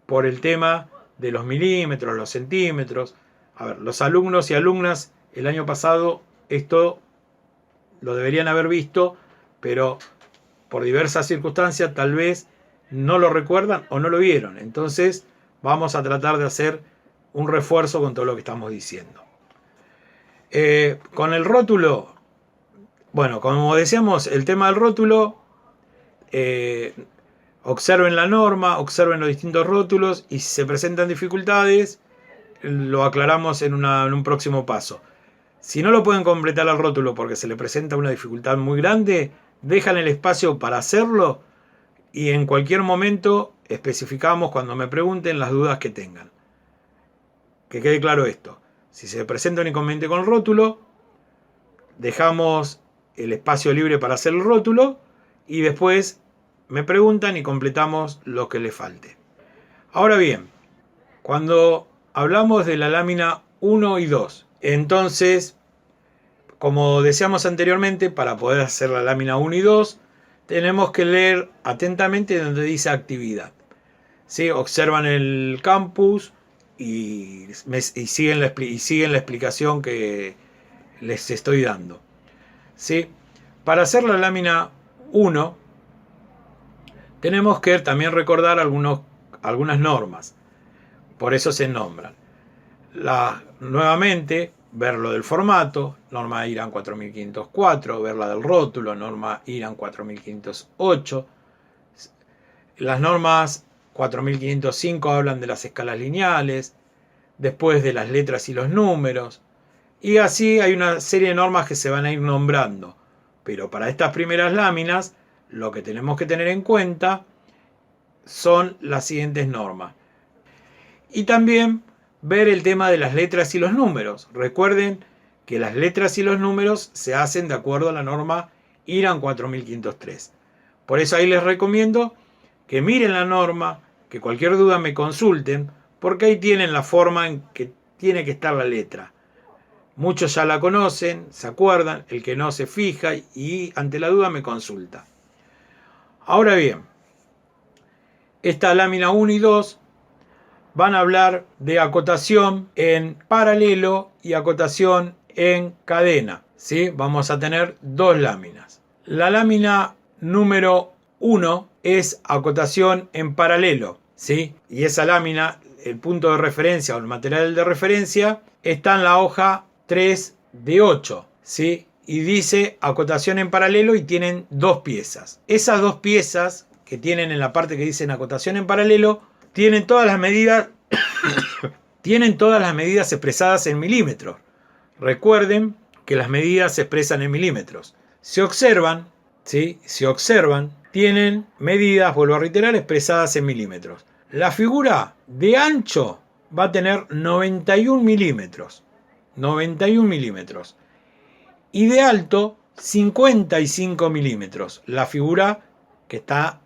por el tema de los milímetros, los centímetros. A ver, los alumnos y alumnas el año pasado esto lo deberían haber visto, pero por diversas circunstancias tal vez no lo recuerdan o no lo vieron. Entonces vamos a tratar de hacer un refuerzo con todo lo que estamos diciendo. Con el rótulo, bueno, como decíamos, el tema del rótulo, observen la norma, observen los distintos rótulos y si se presentan dificultades, lo aclaramos en un próximo paso. Si no lo pueden completar al rótulo porque se le presenta una dificultad muy grande, dejan el espacio para hacerlo y en cualquier momento especificamos cuando me pregunten las dudas que tengan. Que quede claro esto. Si se presenta un inconveniente con el rótulo, dejamos el espacio libre para hacer el rótulo y después me preguntan y completamos lo que les falte. Ahora bien, cuando hablamos de la lámina 1 y 2, entonces, como decíamos anteriormente, para poder hacer la lámina 1 y 2, tenemos que leer atentamente donde dice actividad. ¿Sí? Observan el campus y siguen la explicación que les estoy dando. ¿Sí? Para hacer la lámina 1, tenemos que también recordar algunas normas. Por eso se nombran. Nuevamente, ver lo del formato, norma IRAN 4504, ver la del rótulo, norma IRAN 4508. Las normas 4505 hablan de las escalas lineales, después de las letras y los números. Y así hay una serie de normas que se van a ir nombrando. Pero para estas primeras láminas, lo que tenemos que tener en cuenta son las siguientes normas. Y también ver el tema de las letras y los números. Recuerden que las letras y los números se hacen de acuerdo a la norma IRAN 4503. Por eso ahí les recomiendo que miren la norma, que cualquier duda me consulten, porque ahí tienen la forma en que tiene que estar la letra. Muchos ya la conocen, se acuerdan, el que no se fija y ante la duda me consulta. Ahora bien, esta lámina 1 y 2 van a hablar de acotación en paralelo y acotación en cadena. ¿Sí? Vamos a tener dos láminas. La lámina número 1 es acotación en paralelo. ¿Sí? Y esa lámina, el punto de referencia o el material de referencia, está en la hoja 3 de 8. ¿Sí? Y dice acotación en paralelo y tienen dos piezas. Esas dos piezas que tienen en la parte que dicen acotación en paralelo tienen todas las medidas expresadas en milímetros. Recuerden que las medidas se expresan en milímetros. Se observan, tienen medidas, vuelvo a reiterar, expresadas en milímetros. La figura de ancho va a tener 91 milímetros. 91 milímetros. Y de alto, 55 milímetros. La figura que está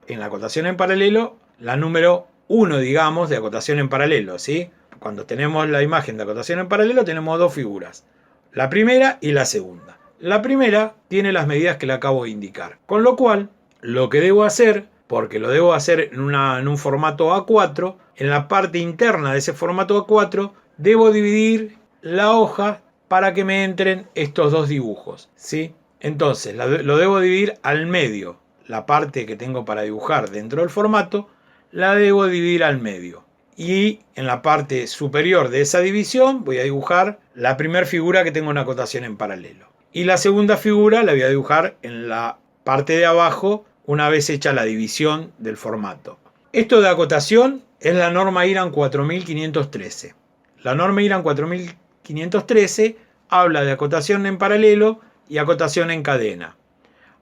en la acotación en paralelo, la número 1, digamos, de acotación en paralelo, ¿sí? Cuando tenemos la imagen de acotación en paralelo, tenemos dos figuras. La primera y la segunda. La primera tiene las medidas que le acabo de indicar. Con lo cual, lo que debo hacer, porque lo debo hacer en un formato A4, en la parte interna de ese formato A4, debo dividir la hoja para que me entren estos dos dibujos, ¿sí? Entonces, lo debo dividir al medio. La parte que tengo para dibujar dentro del formato, la debo dividir al medio. Y en la parte superior de esa división voy a dibujar la primera figura que tengo una acotación en paralelo. Y la segunda figura la voy a dibujar en la parte de abajo una vez hecha la división del formato. Esto de acotación es la norma IRAN 4513. La norma IRAN 4513 habla de acotación en paralelo y acotación en cadena.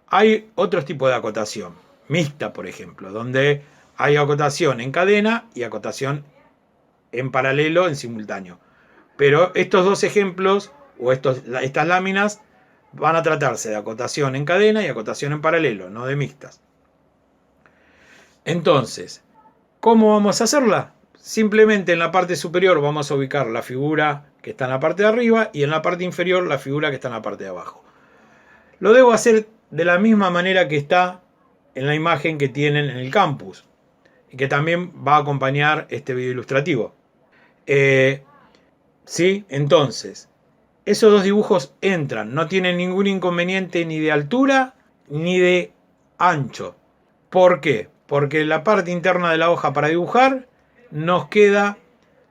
Hay otros tipos de acotación, mixta por ejemplo, donde hay acotación en cadena y acotación en paralelo en simultáneo. Pero estos dos ejemplos o estas láminas van a tratarse de acotación en cadena y acotación en paralelo, no de mixtas. Entonces, ¿cómo vamos a hacerla? Simplemente en la parte superior vamos a ubicar la figura que está en la parte de arriba y en la parte inferior la figura que está en la parte de abajo. Lo debo hacer de la misma manera que está en la imagen que tienen en el campus. y que también va a acompañar este video ilustrativo. ¿Sí? Entonces, esos dos dibujos entran, no tienen ningún inconveniente ni de altura ni de ancho. ¿Por qué? Porque la parte interna de la hoja para dibujar nos queda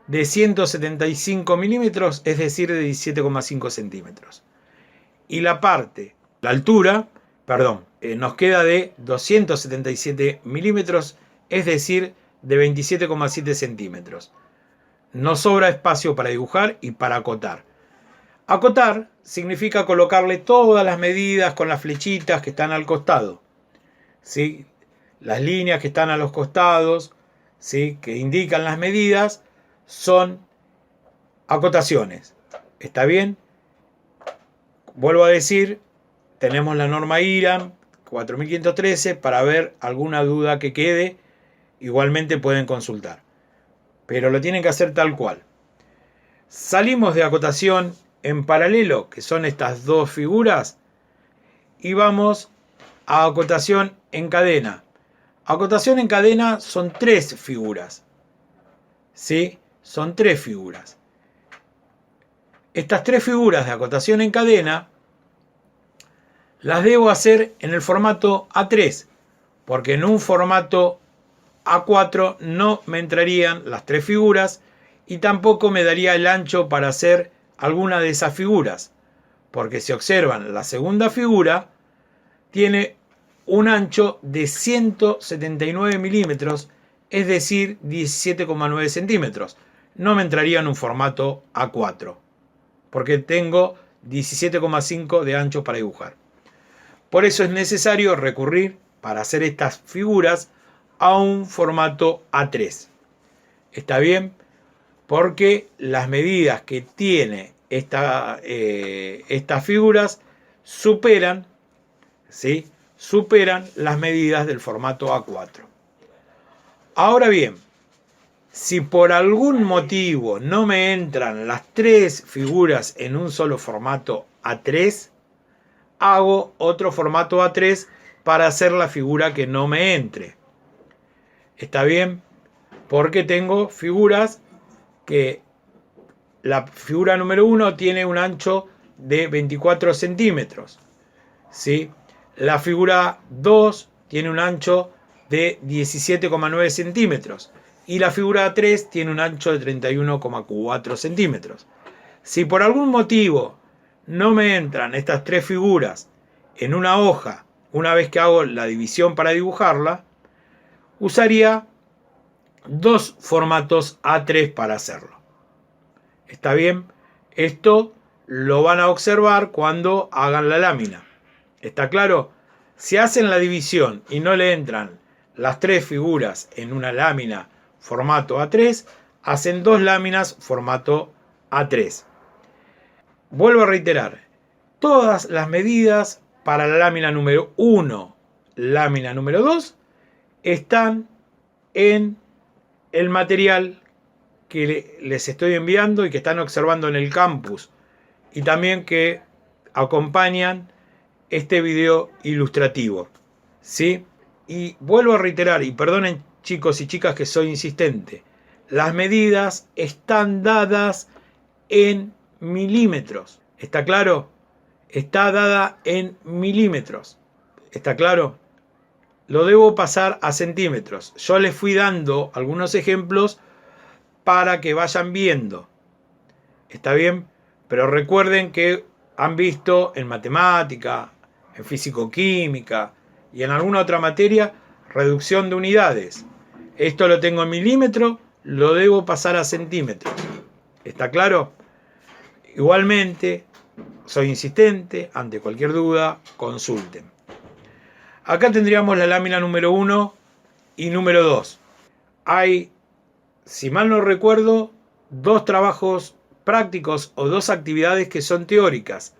de 175 milímetros, es decir, de 17,5 centímetros. Y la altura, nos queda de 277 milímetros, es decir, de 27,7 centímetros. Nos sobra espacio para dibujar y para acotar. Acotar significa colocarle todas las medidas con las flechitas que están al costado, ¿sí? Las líneas que están a los costados, ¿sí?, que indican las medidas, son acotaciones. ¿Está bien? Vuelvo a decir, tenemos la norma IRAM 4513 para ver alguna duda que quede. Igualmente pueden consultar, pero lo tienen que hacer tal cual. Salimos de acotación en paralelo, que son estas dos figuras, y vamos a acotación en cadena. Acotación en cadena son 3 figuras. ¿Sí? Son 3 figuras. Estas 3 figuras de acotación en cadena las debo hacer en el formato A3, porque en un formato A4 no me entrarían las 3 figuras y tampoco me daría el ancho para hacer alguna de esas figuras, porque si observan la segunda figura tiene un ancho de 179 milímetros, es decir, 17,9 centímetros. No me entraría en un formato A4, porque tengo 17,5 de ancho para dibujar. Por eso es necesario recurrir, para hacer estas figuras, a un formato A3. ¿Está bien? Porque las medidas que tiene estas figuras superan, ¿sí?, superan las medidas del formato A4. Ahora bien, si por algún motivo no me entran las 3 figuras en un solo formato A3, hago otro formato A3 para hacer la figura que no me entre. ¿Está bien? Porque tengo figuras que la figura número 1 tiene un ancho de 24 centímetros. ¿Sí? La figura 2 tiene un ancho de 17,9 centímetros. Y la figura 3 tiene un ancho de 31,4 centímetros. Si por algún motivo no me entran estas 3 figuras en una hoja, una vez que hago la división para dibujarla, usaría 2 formatos A3 para hacerlo. ¿Está bien? Esto lo van a observar cuando hagan la lámina. ¿Está claro? Si hacen la división y no le entran las 3 figuras en una lámina formato A3, hacen 2 láminas formato A3. Vuelvo a reiterar, todas las medidas para la lámina número 1, lámina número 2, están en el material que les estoy enviando y que están observando en el campus, y también que acompañan este video ilustrativo, ¿sí? Y vuelvo a reiterar, y perdonen chicos y chicas que soy insistente, las medidas están dadas en milímetros. ¿Está claro? Está dada en milímetros. ¿Está claro? Lo debo pasar a centímetros. Yo les fui dando algunos ejemplos para que vayan viendo. ¿Está bien? Pero recuerden que han visto en matemática, en físico-química y en alguna otra materia reducción de unidades. Esto lo tengo en milímetro, lo debo pasar a centímetros. ¿Está claro? Igualmente, soy insistente, ante cualquier duda, consulten. Acá tendríamos la lámina número 1 y número 2. Hay, si mal no recuerdo, 2 trabajos prácticos o 2 actividades que son teóricas.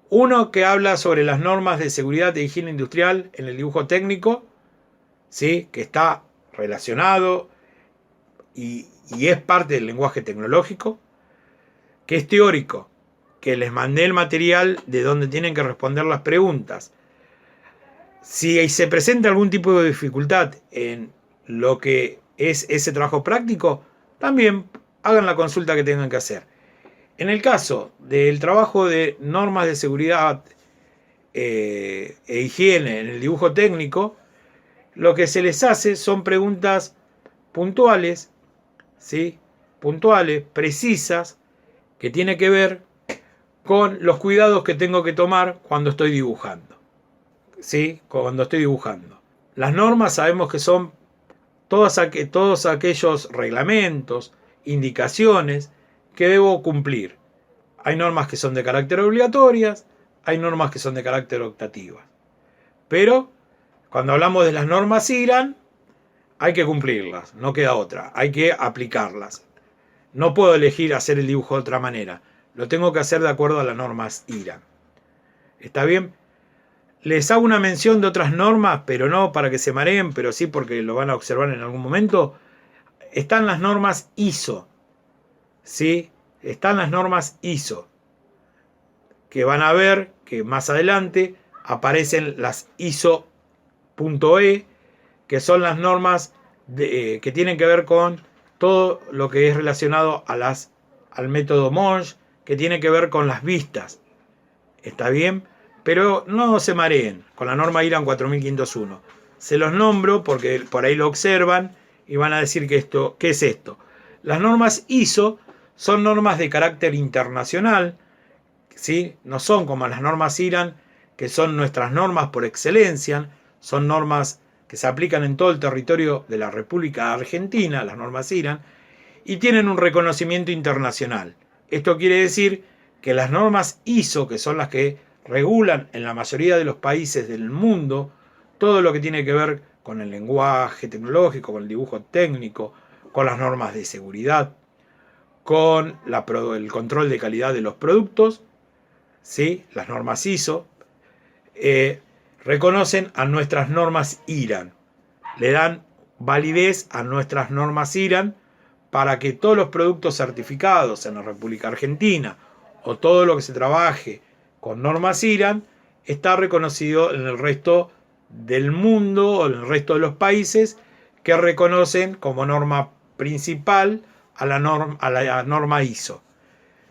Uno que habla sobre las normas de seguridad e higiene industrial en el dibujo técnico, ¿sí?, que está relacionado y es parte del lenguaje tecnológico, que es teórico, que les mandé el material de donde tienen que responder las preguntas. Si se presenta algún tipo de dificultad en lo que es ese trabajo práctico, también hagan la consulta que tengan que hacer. En el caso del trabajo de normas de seguridad e higiene en el dibujo técnico, lo que se les hace son preguntas puntuales, ¿sí? Puntuales, precisas, que tiene que ver con los cuidados que tengo que tomar cuando estoy dibujando. ¿Sí? Cuando estoy dibujando. Las normas sabemos que son todos aquellos reglamentos, indicaciones que debo cumplir. Hay normas que son de carácter obligatorias, hay normas que son de carácter optativas. Pero cuando hablamos de las normas IRAN, hay que cumplirlas, no queda otra, hay que aplicarlas. No puedo elegir hacer el dibujo de otra manera, lo tengo que hacer de acuerdo a las normas IRAN. ¿Está bien? Les hago una mención de otras normas, pero no para que se mareen, pero sí porque lo van a observar en algún momento. Están las normas ISO, ¿sí? Están las normas ISO, que van a ver que más adelante aparecen las ISO.E, que son las normas que tienen que ver con todo lo que es relacionado al método Monge, que tiene que ver con las vistas. ¿Está bien? Pero no se mareen con la norma IRAN 4501. Se los nombro porque por ahí lo observan y van a decir que ¿qué es esto? Las normas ISO son normas de carácter internacional, ¿sí? No son como las normas IRAN, que son nuestras normas por excelencia, son normas que se aplican en todo el territorio de la República Argentina, las normas IRAN, y tienen un reconocimiento internacional. Esto quiere decir que las normas ISO, que son las que regulan en la mayoría de los países del mundo todo lo que tiene que ver con el lenguaje tecnológico, con el dibujo técnico, con las normas de seguridad, con el control de calidad de los productos, ¿sí? Las normas ISO, reconocen a nuestras normas IRAN, le dan validez a nuestras normas IRAN para que todos los productos certificados en la República Argentina o todo lo que se trabaje con normas IRAN está reconocido en el resto del mundo o en el resto de los países que reconocen como norma principal a la norma ISO,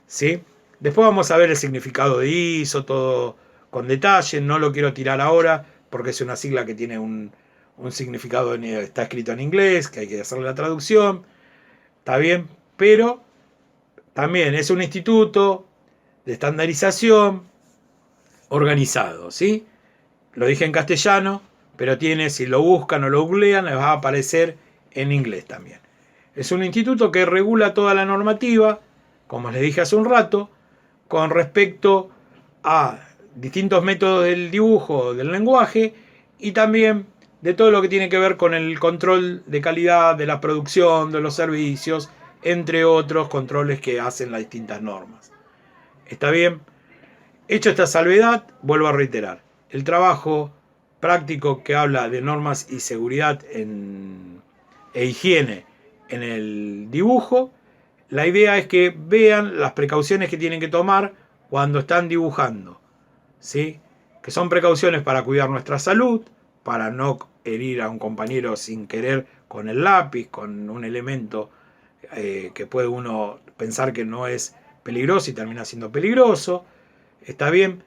¿sí? Después vamos a ver el significado de ISO, todo con detalle, no lo quiero tirar ahora porque es una sigla que tiene un significado, está escrito en inglés, que hay que hacerle la traducción, está bien, pero también es un instituto de estandarización organizado, ¿sí? Lo dije en castellano, pero si lo buscan o lo googlean, les va a aparecer en inglés también. Es un instituto que regula toda la normativa, como les dije hace un rato, con respecto a distintos métodos del dibujo, del lenguaje, y también de todo lo que tiene que ver con el control de calidad de la producción, de los servicios, entre otros controles que hacen las distintas normas. ¿Está bien? Hecho esta salvedad, vuelvo a reiterar, el trabajo práctico que habla de normas y seguridad e higiene en el dibujo, la idea es que vean las precauciones que tienen que tomar cuando están dibujando, ¿sí? Que son precauciones para cuidar nuestra salud, para no herir a un compañero sin querer con el lápiz, con un elemento que puede uno pensar que no es peligroso y termina siendo peligroso. ¿Está bien?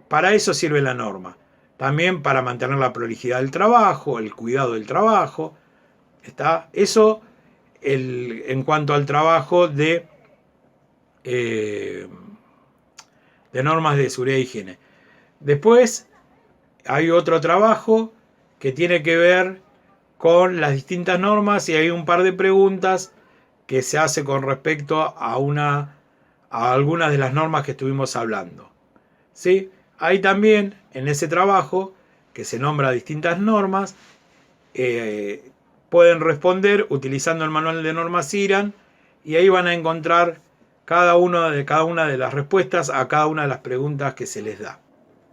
Para eso sirve la norma. También para mantener la prolijidad del trabajo, el cuidado del trabajo. ¿Está? Eso en cuanto al trabajo de normas de seguridad e higiene. Después hay otro trabajo que tiene que ver con las distintas normas y hay un par de preguntas que se hace con respecto a algunas de las normas que estuvimos hablando, ¿sí? Hay también en ese trabajo que se nombra distintas normas, pueden responder utilizando el manual de normas IRAN y ahí van a encontrar cada una de las respuestas a cada una de las preguntas que se les da.